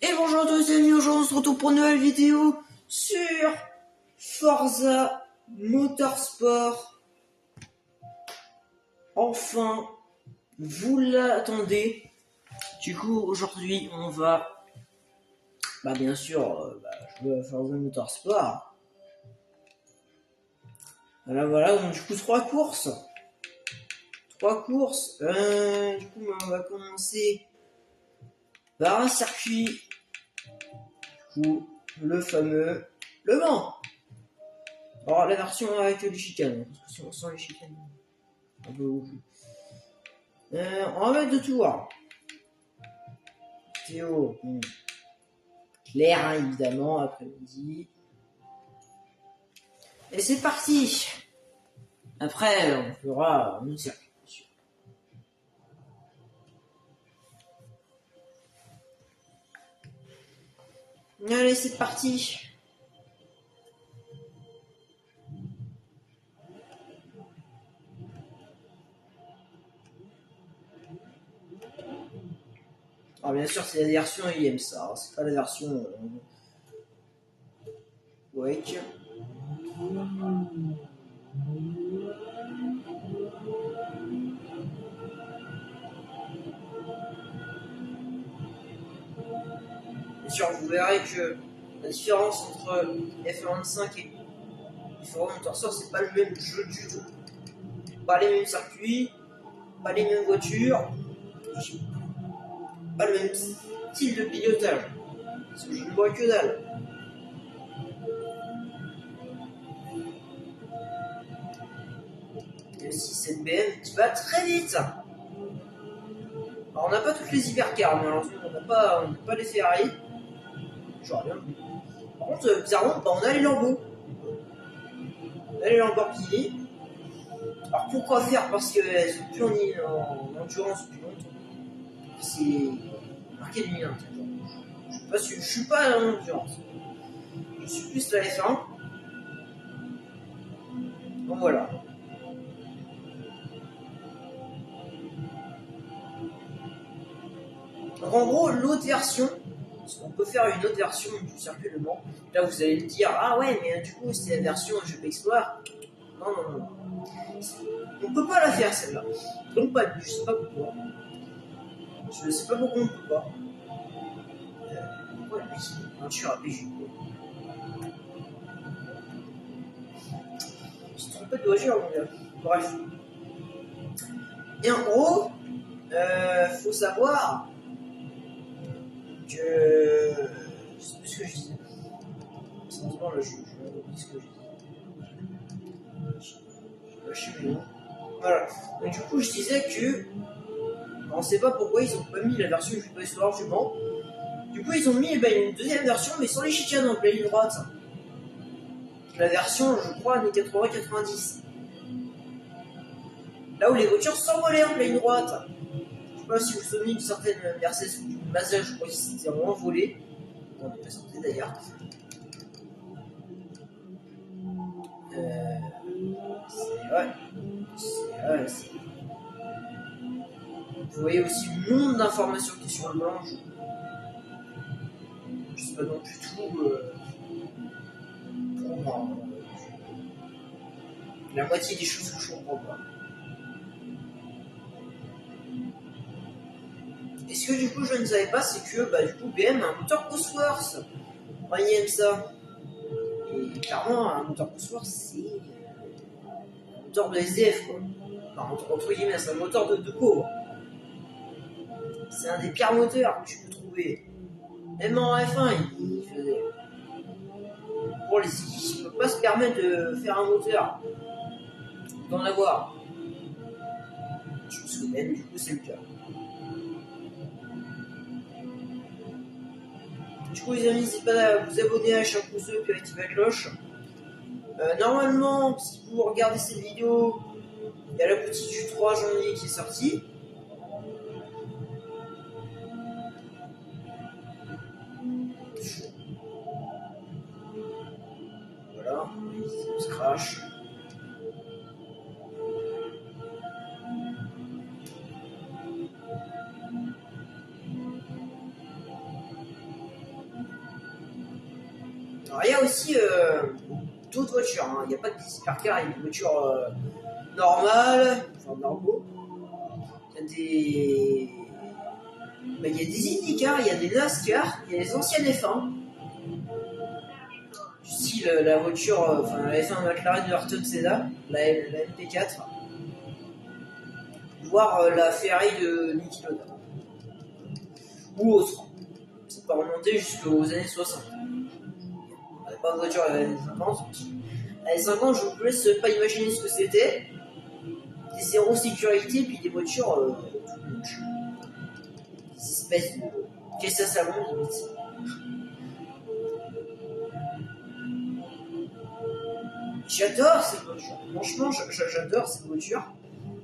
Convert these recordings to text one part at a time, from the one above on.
Et bonjour à tous les amis, aujourd'hui on se retrouve pour une nouvelle vidéo sur Forza Motorsport. Enfin, vous l'attendez. Du coup, aujourd'hui on va, bien sûr, jouer à Forza Motorsport. Voilà, donc du coup 3 courses. Du coup on va commencer par un circuit. Du coup, le fameux Le Mans. Alors la version avec les chicanes, parce que sans les chicanes, un peu beaucoup. On va mettre de tours. Théo, clair hein, évidemment, après-midi. Et c'est parti. Après, on fera un autre circuit, bien sûr. Allez, c'est parti. Alors bien sûr, c'est la version IMSA, hein, c'est pas la version Wake. Bien sûr, vous verrez que la différence entre F25 et Forza Motorsport, c'est pas le même jeu du tout. Pas les mêmes circuits, pas les mêmes voitures, pas le même style de pilotage. Parce que je ne vois que dalle. Et aussi cette BM qui va très vite. Alors on n'a pas toutes les hypercars, malheureusement on n'a pas les Ferrari. J'aurais bien voulu. Par contre, bizarrement, on a les Lambo. On a les Lamborghini. Alors pourquoi faire? Parce qu'elles sont plus en endurance depuis longtemps. C'est marqué de mien. Je suis pas en endurance. Je suis plus la F1. Donc voilà. Donc en gros, l'autre version, parce qu'on peut faire une autre version du circuit Le Mans. Là, vous allez me dire, ah ouais, mais du coup, c'est la version GP Explorer. Non. On peut pas la faire celle-là. Donc pas, je sais pas pourquoi. Je sais pas pourquoi on peut pas. Pourquoi la voiture à PJ? Je suis trompé de voiture, mon gars. Bref. Et en gros, faut savoir que. Je sais plus ce que je disais. Sérieusement, là, je oublie ce que je disais. J'ai lâché mes mots. Voilà. Donc, du coup, je disais que. On sait pas pourquoi ils ont pas mis la version GP Explorer du Mans. Du coup, ils ont mis une deuxième version, mais sans les chicanes en pleine ligne droite. La version, je crois, années 80-90. Là où les voitures s'envolaient en pleine droite. Je sais pas si vous vous souvenez d'une certaine Mercedes ou d'une Mazda, je crois qu'ils s'étaient envolés. On est présenté d'ailleurs. C'est vrai. Vous voyez aussi le nombre d'informations qui sont sur le blanc. Je sais pas non plus tout pour moi. La moitié des choses que je comprends pas. Et ce que du coup je ne savais pas, c'est que du coup BM a un moteur Cosworth. On aime ça. Et clairement, un moteur Cosworth, c'est un moteur de SDF quoi. Enfin, entre guillemets, c'est un moteur de pauvre. C'est un des pires moteurs que je peux trouver. Même en F1, il faisait. Pour les équipes, ne peuvent pas se permettre de faire un moteur, d'en avoir. Je pense que même, du coup, c'est le cas. Du coup, les amis, n'hésitez pas à vous abonner à la chaîne pouce bleu et activer la cloche. Normalement, si vous regardez cette vidéo, il y a la boutique du 3 janvier qui est sortie. Voilà, on se crash. Alors il y a aussi d'autres voitures, hein. Il n'y a pas que des hypercars, il y a des voitures normales, enfin normaux. Il y a des... Ben, il y a des IndyCars, il y a des NASCAR, il y a des anciennes F1. Du style la voiture, enfin la F1 McLaren de Ayrton Senna, la MP4. Voire la Ferrari de Niki Lauda. Ou autre. Ça peut remonter jusqu'aux années 60. On n'avait pas de voiture à l'année 50. À 50, je vous laisse pas imaginer ce que c'était. Des zéro sécurité, puis des voitures tout moches. Des espèces de caisses à savon, limite. J'adore cette voiture. Franchement, j'adore cette voiture.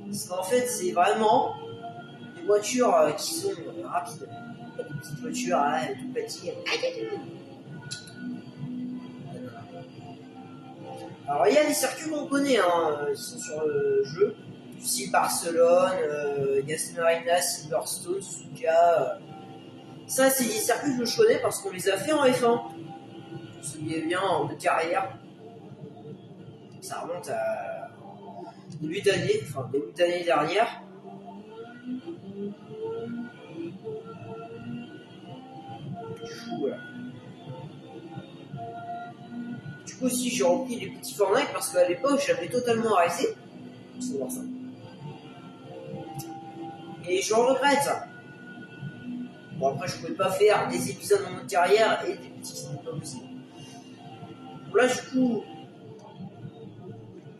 Parce qu'en fait, c'est vraiment des voitures qui sont rapides. Pas des petites voitures, tout petites. Alors il y a des circuits qu'on connaît, hein, qui sont sur le jeu, du style Barcelone, Yas Marina, Silverstone, Suzuka. Ça c'est des circuits que je connais parce qu'on les a fait en F1. Je me souviens bien en de carrière. Ça remonte à début d'année dernière. Du coup, voilà. Du coup aussi j'ai repris les petits Fortnite parce qu'à l'époque j'avais totalement arrêté. C'est voir ça. Et je regrette ça. Bon après je pouvais pas faire des épisodes en mode carrière et des petits, c'était pas possible. Bon là du coup,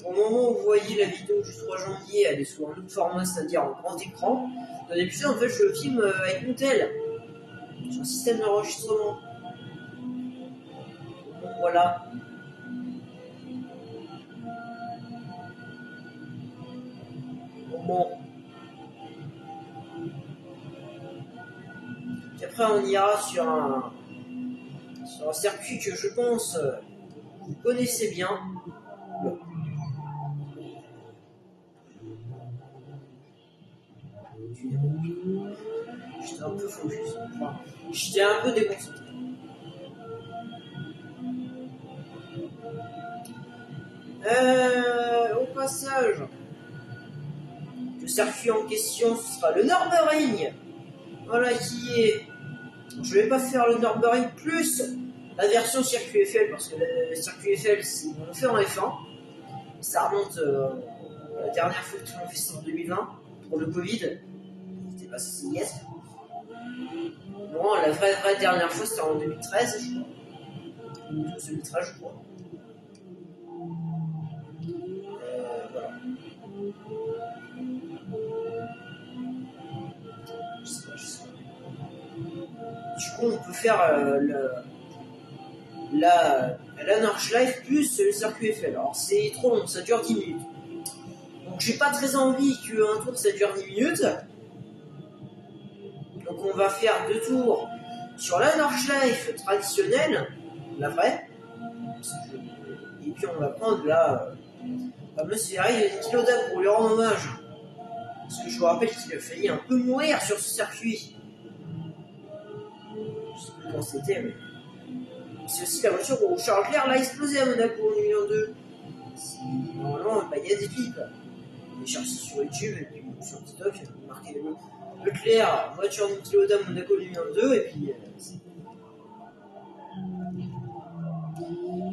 au moment où vous voyez la vidéo du 3 janvier, elle est sous un autre format, c'est-à-dire en grand écran. Dans l'épisode en fait je filme avec mon tel, sur un système d'enregistrement. Donc voilà. Bon. Puis après on ira sur un circuit que je pense vous connaissez bien. Bon. J'étais un peu focus. Enfin, j'étais un peu déconcentré. Au passage, le circuit en question, ce sera le Nürburgring. Voilà qui est. Je vais pas faire le Nürburgring plus la version circuit Eiffel parce que le circuit Eiffel, c'est on fait en F1. Ça remonte la dernière fois qu'ils l'ont fait, c'était en 2020 pour le Covid. C'était pas si yes. Bon, la vraie dernière fois, c'était en 2013, je crois. 2013, je crois. Voilà. Je sais pas. Du coup, on peut faire la Nordschleife plus le circuit Eiffel. Alors, c'est trop long, ça dure 10 minutes. Donc, j'ai pas très envie qu'un tour ça dure 10 minutes. Donc, on va faire 2 tours sur la Nordschleife traditionnelle, la vraie. Et puis, on va prendre la fameuse Ferrari de Niki Lauda pour lui rendre hommage. Parce que je vous rappelle qu'il a failli un peu mourir sur ce circuit. Je sais plus quand c'était, mais. C'est aussi la voiture où Charles Leclerc l'a explosé à Monaco en numéro 2. Normalement, il y a des clips. J'ai cherché sur YouTube et puis sur TikTok, j'ai marqué Leclerc, voiture de Niki Lauda Monaco numéro 2, et puis.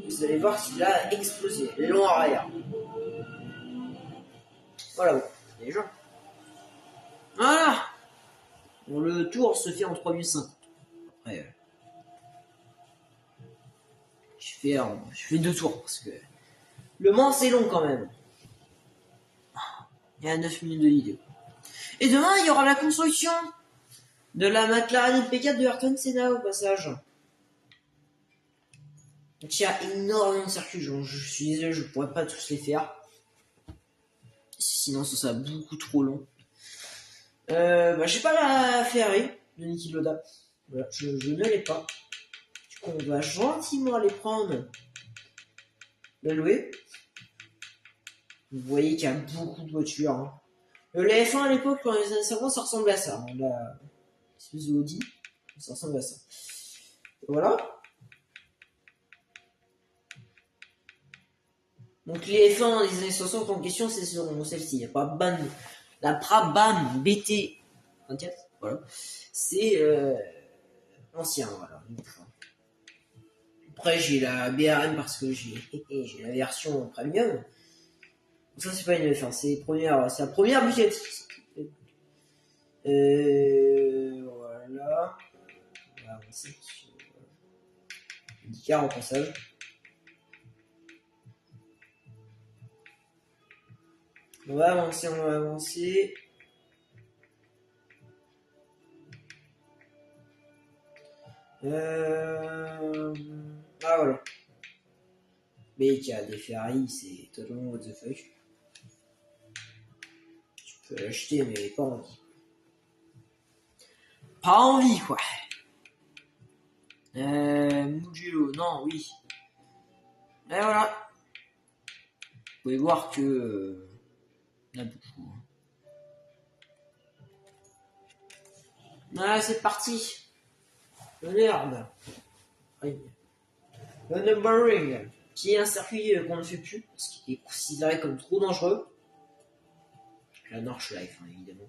Vous allez voir qu'il a explosé. Long arrière. Voilà, bon. Les gens. Voilà! Bon, le tour se fait en 3 minutes 50. Après. Je fais 2 tours parce que le Mans c'est long quand même. Il y a 9 minutes de vidéo. Et demain il y aura la construction de la McLaren MP4 de Ayrton Senna au passage. Donc il y a énormément de circuits. Je suis désolé, je pourrais pas tous les faire. Sinon ça serait beaucoup trop long. J'ai pas la Ferrari de Niki Lauda. Voilà, je ne l'ai pas. On va gentiment aller prendre la louer. Vous voyez qu'il y a beaucoup de voitures. Hein. Le F1 à l'époque, dans les années 50, ça ressemble à ça. Hein. La espèce de Audi, ça ressemble à ça. Et voilà. Donc les F1 des années 60 en question, c'est celle-ci. Il n'y a pas BAM. La Brabham BT 24, voilà. C'est ancien, voilà. Après, j'ai la BRM parce que j'ai la version premium. Ça, c'est pas une F1, c'est la première budget. Voilà. On va avancer sur IndyCar au passage. On va avancer. Ah voilà. Mais il y a des Ferrari, c'est totalement what the fuck. Tu peux l'acheter, mais pas envie. Pas envie, quoi. Mugello, non, oui. Et voilà. Vous pouvez voir que... il y en a beaucoup. Ah, c'est parti. Le nerd. Oui. Le numbering, qui est un circuit qu'on ne fait plus, parce qu'il est considéré comme trop dangereux. La North Life, hein, évidemment.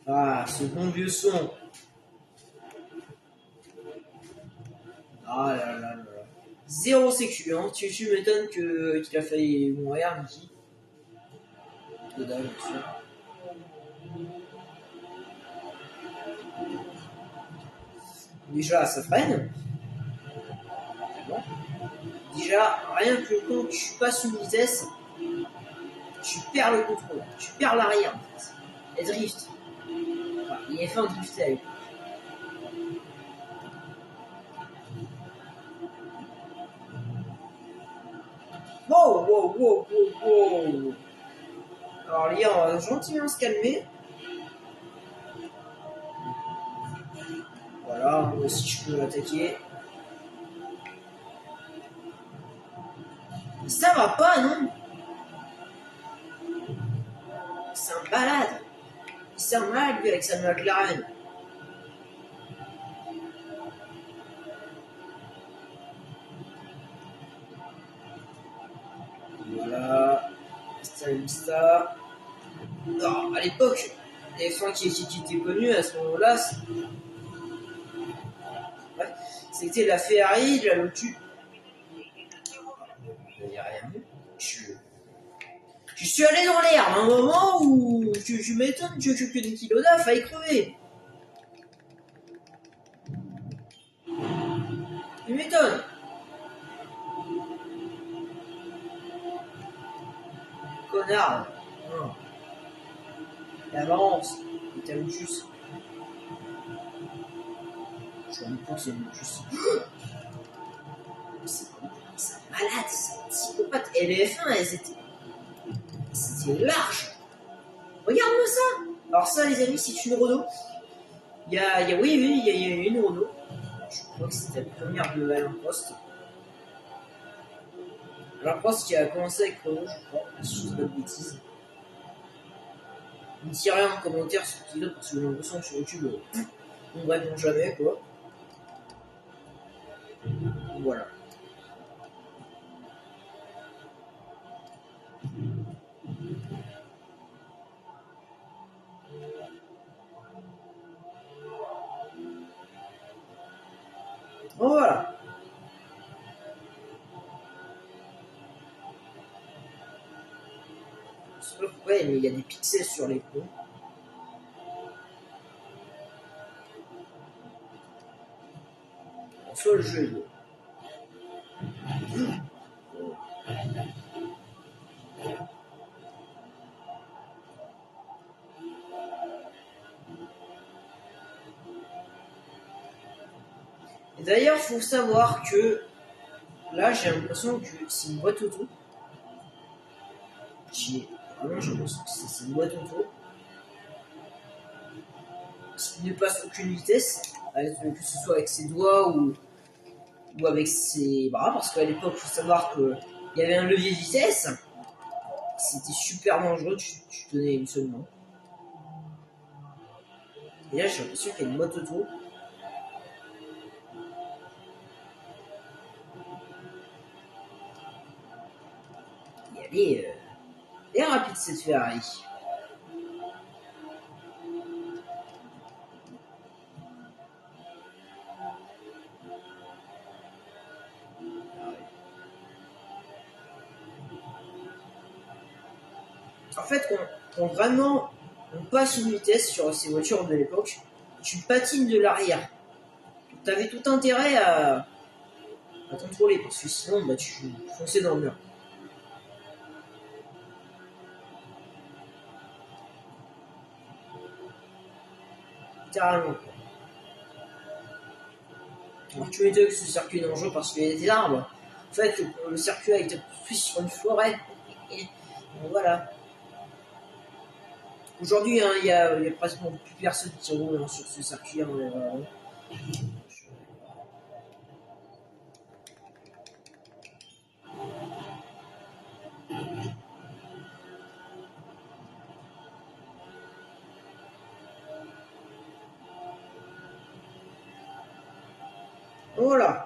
Ah, ce bon vieux son. Ah là là là là. Zéro sécu, hein. Tu m'étonnes qu'il a failli mourir, Mickey. Que dalle, bien sûr. Déjà, ça freine. Bon. Déjà, rien que quand tu passes une vitesse, tu perds le contrôle, tu perds l'arrière en fait. Et drift. Enfin, il est fait en drifter avec. Wow, wow, wow, wow, wow. Alors les gars, on va gentiment se calmer. Voilà, moi aussi je peux l'attaquer. Ça va pas, non? C'est un malade. C'est un malade, lui, avec sa McLaren. Voilà. Vista. Alors, à l'époque, les F1 qui étaient connus à ce moment-là, ouais, c'était la Ferrari, la Lotus. Il n'y a rien mieux. Je suis allé dans l'herbe à un moment où je m'étonne que Niki Loda faille crever. Il m'étonne. Connard. Non. La avance. Il t'a juste. Je me pense que c'est juste. C'est un malade, c'est un psychopathe. Et les F1, c'était large. Regarde-moi ça. Alors ça, les amis, c'est une Renault. Oui, il y a une Renault. Je crois que c'était la première de Alain Prost. Alain Prost qui a commencé avec Renault, je crois, si je dis pas de bêtises. Ne dis rien en commentaire sur ce pilote parce que j'ai l'impression que sur YouTube, on ne répond jamais, quoi. Voilà. Bon, voilà. Je sais pas pourquoi, mais il y a des pixels sur l'écran. En soi, le jeu est beau. Et d'ailleurs, il faut savoir que là, j'ai l'impression que c'est une boîte auto. Vraiment, j'ai l'impression que c'est une boîte auto. Qui ne passe aucune vitesse, que ce soit avec ses doigts ou avec ses bras, parce qu'à l'époque, il faut savoir qu'il y avait un levier de vitesse. C'était super dangereux, tu tenais une seule main. Et là, j'ai l'impression qu'il y a une boîte auto. elle est rapide cette Ferrari. En fait, quand vraiment on passe une vitesse sur ces voitures de l'époque, tu patines de l'arrière. Tu avais tout intérêt à contrôler, parce que sinon, bah, tu fonçais dans le mur. Littéralement. Alors tu m'étonnes que ce circuit est dangereux parce qu'il y a des arbres. En fait, le circuit a été construit sur une forêt. Donc, voilà. Aujourd'hui, hein, il y a pratiquement plus personne qui roule sur ce circuit. Hein, voilà.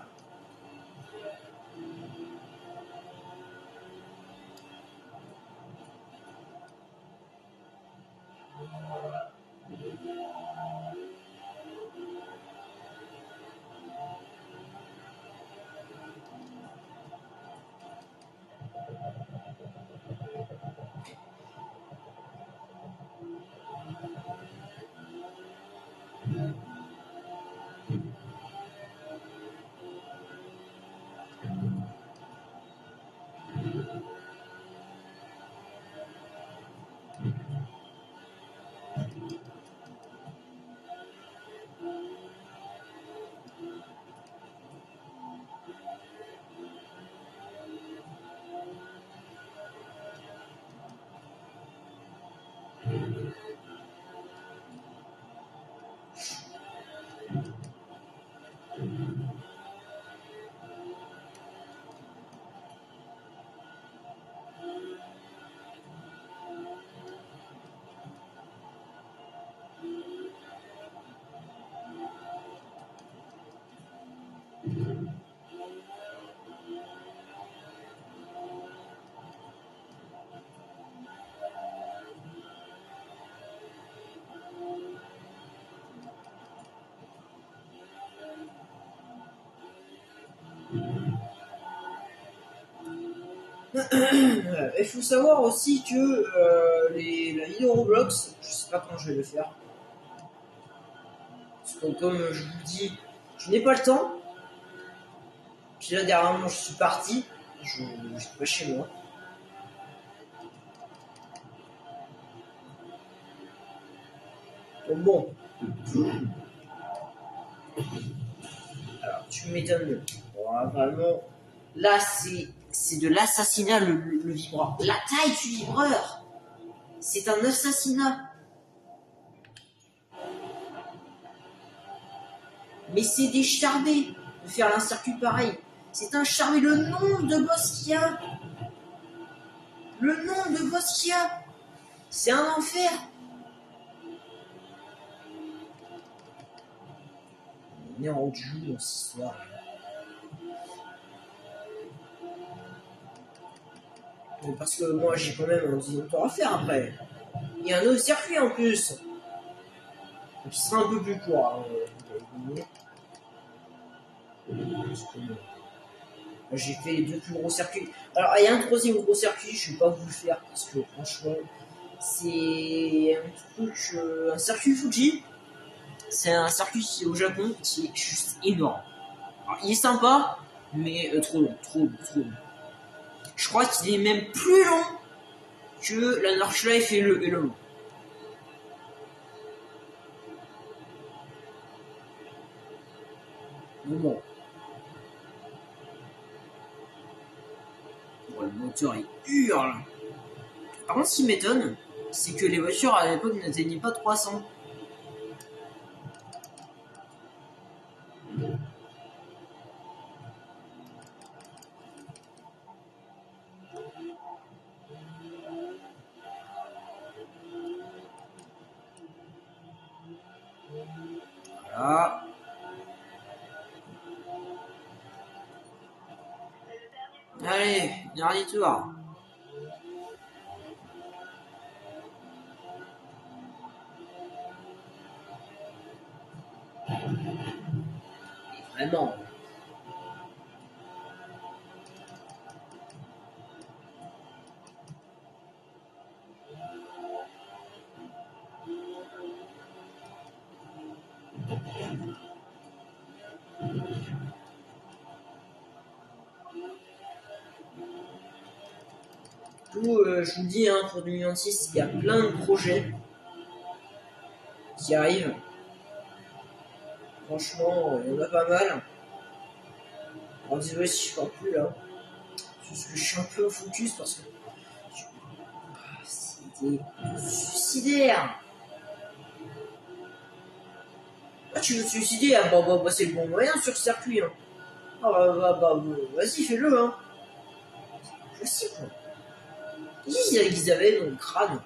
Il faut savoir aussi que la vidéo Roblox, je sais pas quand je vais le faire. Parce que comme je vous dis, je n'ai pas le temps. Puis là, dernièrement, je suis parti. Je suis pas chez moi. Donc bon. Alors, tu m'étonnes. Bon, vraiment, là, c'est de l'assassinat, le vibreur. La taille du vibreur, c'est un assassinat. Mais c'est décharné de faire un circuit pareil. C'est un charmé. Le nombre de boss qu'il y a. Le nombre de boss qu'il y a. C'est un enfer. On est en haut du jour dans cette histoire. Parce que moi j'ai quand même un deuxième tour à faire après. Il y a un autre circuit en plus. Qui sera un peu plus court. J'ai fait les deux plus gros circuits. Alors il y a un troisième gros circuit, je ne vais pas vous le faire parce que franchement c'est un truc, un circuit Fuji. C'est un circuit au Japon qui est juste énorme. Alors, il est sympa, mais trop long. Je crois qu'il est même plus long que la Nordschleife et le Mans. Bon. Le moteur il hurle. Par contre, ce qui m'étonne, c'est que les voitures à l'époque n'atteignaient pas 300. Voilà. Allez, dernier tour. Mais vraiment. Tout, je vous dis, hein, pour 2026, il y a plein de projets qui arrivent. Franchement, il y en a pas mal. Alors désolé si je parle plus là. Parce que je suis un peu focus parce que c'était suicidaire. Ah, tu veux te suicider? Ah, bah, c'est le bon moyen sur ce circuit. Hein. Ah, vas-y, fais-le. Hein. Je sais quoi. Qu'est-ce qu'ils avaient dans le crâne?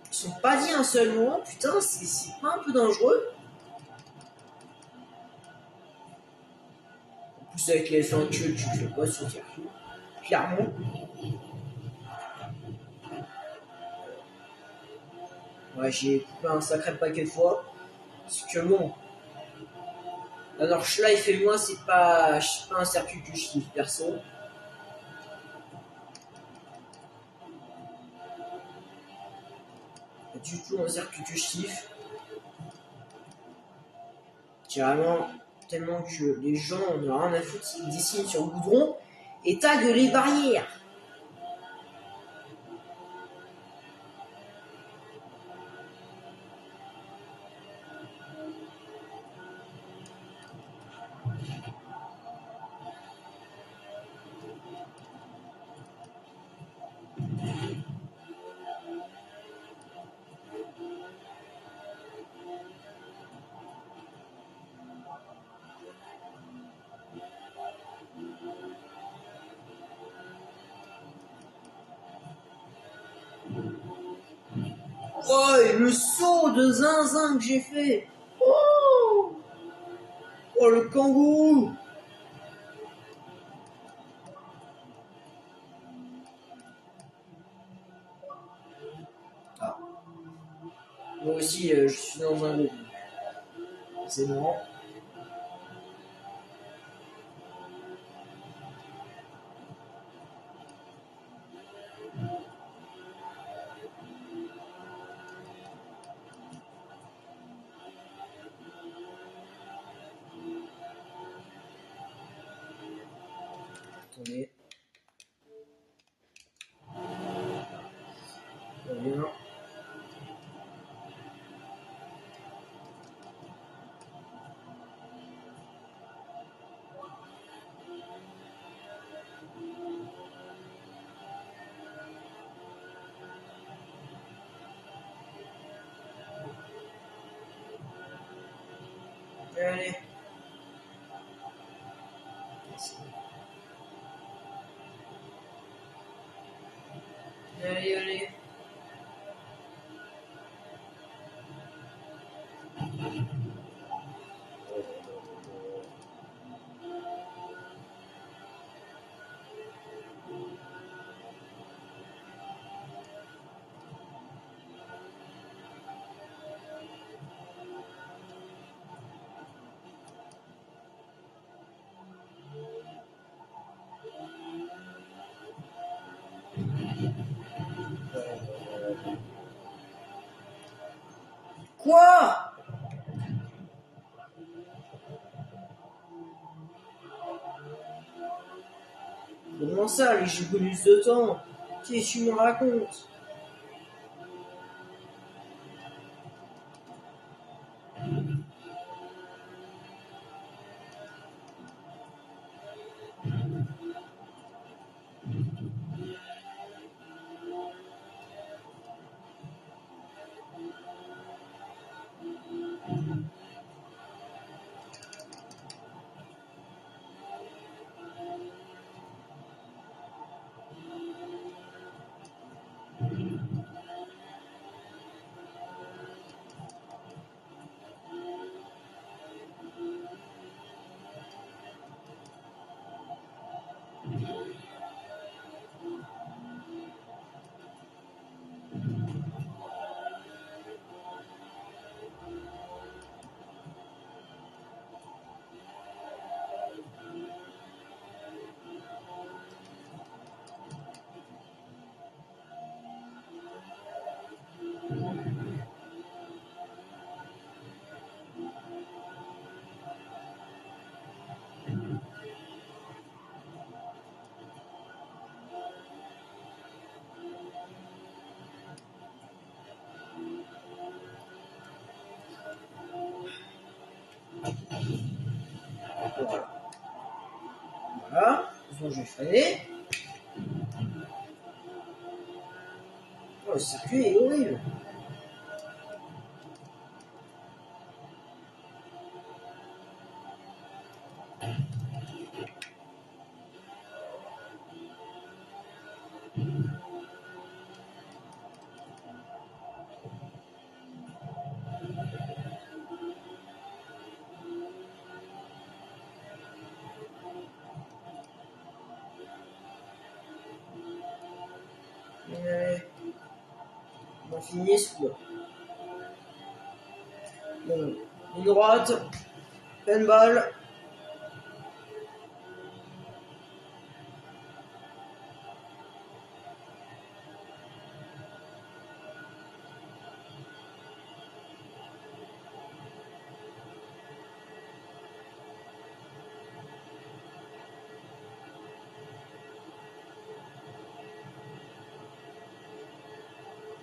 Ils sont pas dit un seul mot. Putain, c'est pas un peu dangereux? En plus, avec les F1 tu fais pas sur le circuit. Clairement. Ouais, j'ai coupé un sacré paquet de fois. Parce que bon. Alors, Schleif et moi, c'est pas un circuit que je kiffe perso. Pas du tout un circuit que je kiffe. Carrément, tellement que les gens en ont rien à foutre, ils dessinent sur le goudron et taguent les barrières. Oh, et le saut de zinzin que j'ai fait. Oh, oh le kangourou. Ah. Moi aussi, je suis dans un groupe. C'est marrant. Attendez. Bien. Allez. Allez, allez. Quoi? Comment ça, les jeux bonus de temps? Qu'est-ce que tu me racontes? Voilà. Voilà. De toute façon, je vais freiner. Oh, le circuit est horrible. On va finir ce coup. Bon, une droite, pinball.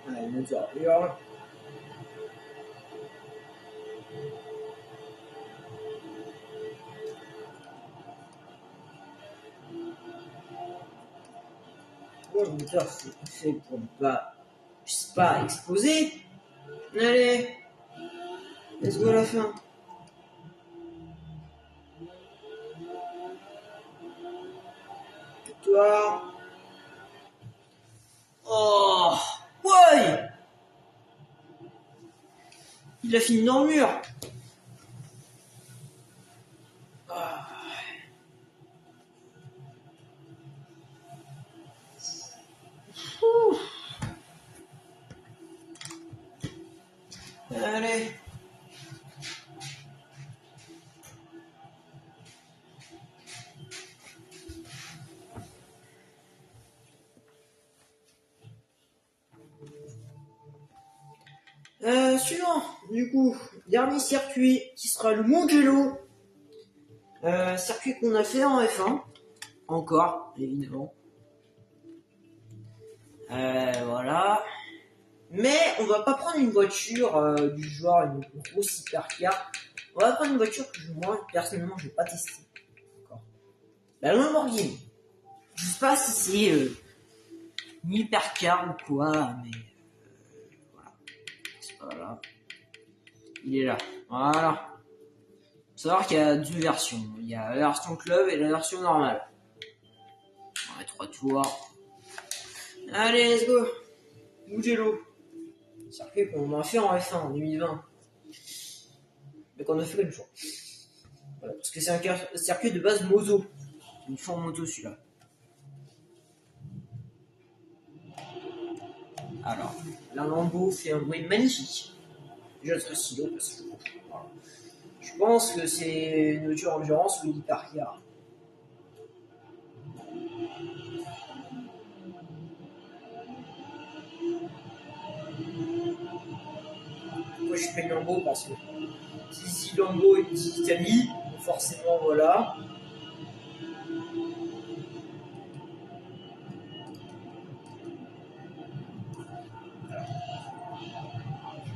Allez, une hurle. Bon, le moteur c'est fait pour ne pas, je sais pas, exploser. Allez, let's go à la fin. Toi. Oh, ouais. Il a fini dans le mur. Ah. Ouh. Allez. Suivant, du coup, dernier circuit qui sera le Mugello. Circuit qu'on a fait en F1. Encore, évidemment. Voilà. Mais on va pas prendre une voiture du genre une grosse hypercar. On va prendre une voiture que moi, personnellement, je vais pas tester. D'accord. La Lamborghini. Je sais pas si c'est une hypercar ou quoi, mais voilà. Voilà. Il est là. Voilà. Faut savoir qu'il y a deux versions. Il y a la version club et la version normale. On va 3 tours. Allez, let's go. Mugello. Circuit qu'on a fait en F1 en 2020. Mais qu'on a fait qu'une fois. Voilà, parce que c'est un circuit de base moto. Une fois en moto celui-là. Alors, la Lambo fait un bruit magnifique. Déjà très stylo parce que voilà. Je pense que c'est une voiture endurance ou une hypercar. Moi je fais Lambo parce que si Lambo et Italie, forcément voilà.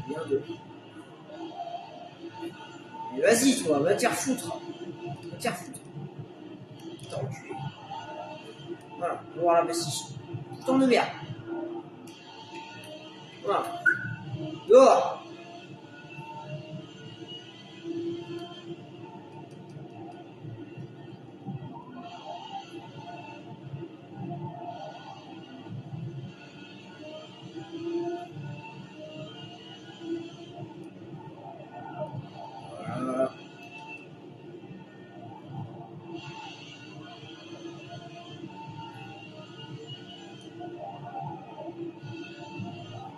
Bien de. Mais vas-y toi, va te faire foutre. Va te faire foutre. T'as enculé. Voilà, on va voir la prestige. Putain de merde. Voilà. Dehors. Voilà.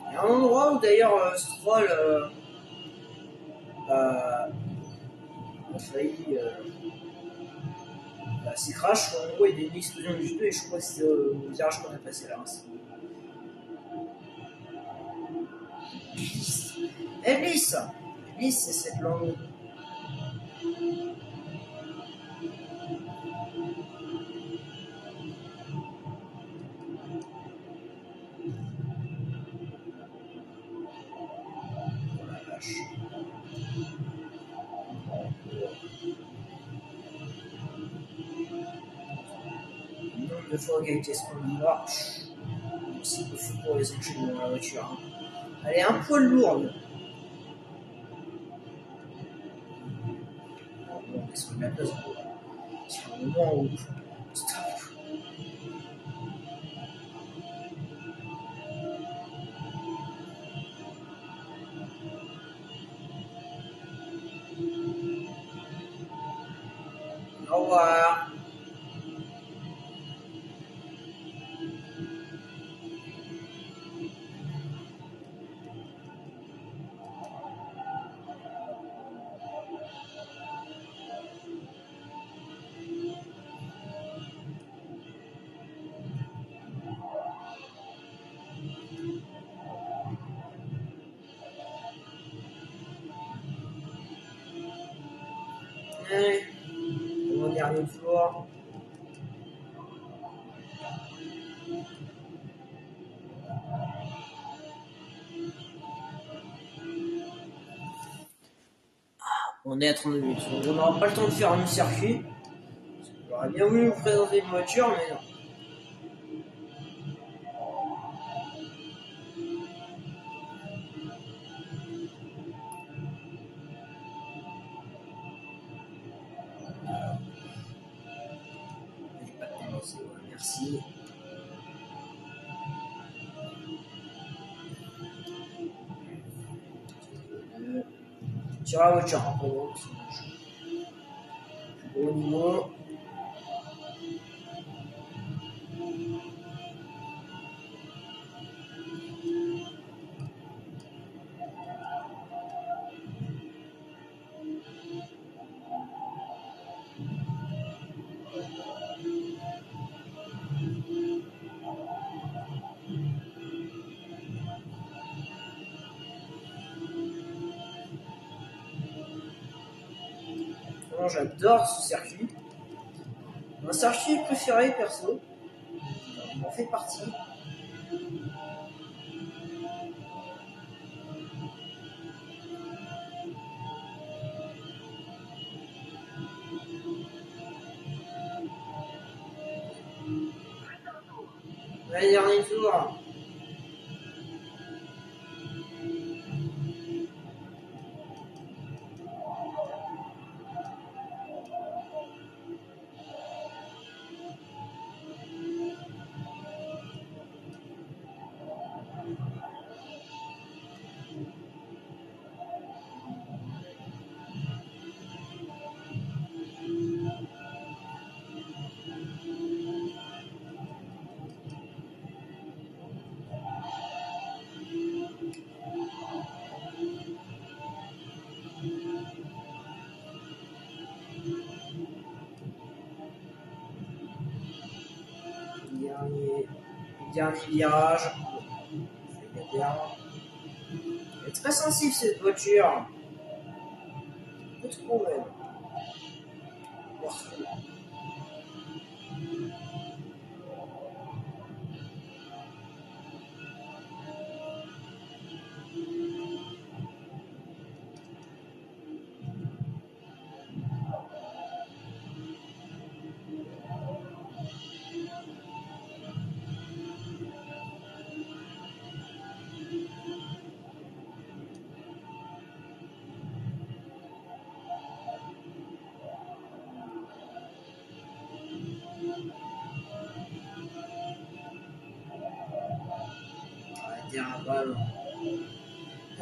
Il y a un endroit où d'ailleurs Stroll a failli c'est crash, en gros il y a une explosion du pneu et je crois que c'est le virage qu'on a passé là. Elle glisse. Elle glisse, c'est cette langue. Oh la vache. deux fois qualité ce là. C'est pas fou pour les enchaînements dans la voiture. Hein. Elle est un poil lourde. Bon, on laisse la place pour. C'est un moment où. Stop. Au revoir. Allez, mon dernier tour. On est à 32 minutes. On n'aura pas le temps de faire un circuit. J'aurais bien voulu vous présenter une voiture, mais non. J'ai pas de temps, c'est bon, merci. Sur la voiture, bon, au niveau. Vraiment, j'adore ce circuit. Mon circuit préféré, perso. Il en fait partie. Allez, dernier tour. Dernier virage. Elle est très sensible cette voiture. Un peu trop même.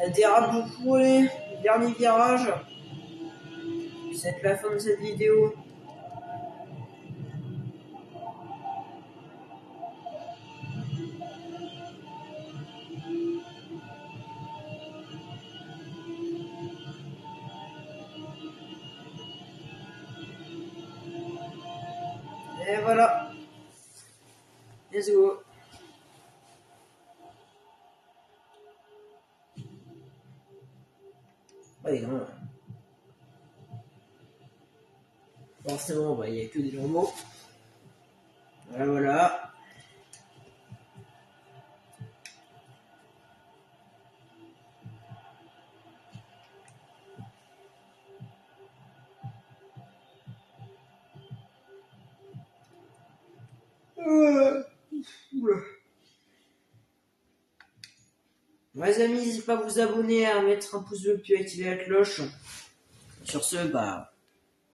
Elle dérape beaucoup, les derniers virages. C'est la fin de cette vidéo. Et voilà. Let's go. Ouais, non. Forcément, il n'y a que des normaux. Voilà. Les amis, n'hésitez pas à vous abonner, à mettre un pouce bleu puis à activer la cloche. Sur ce, bah,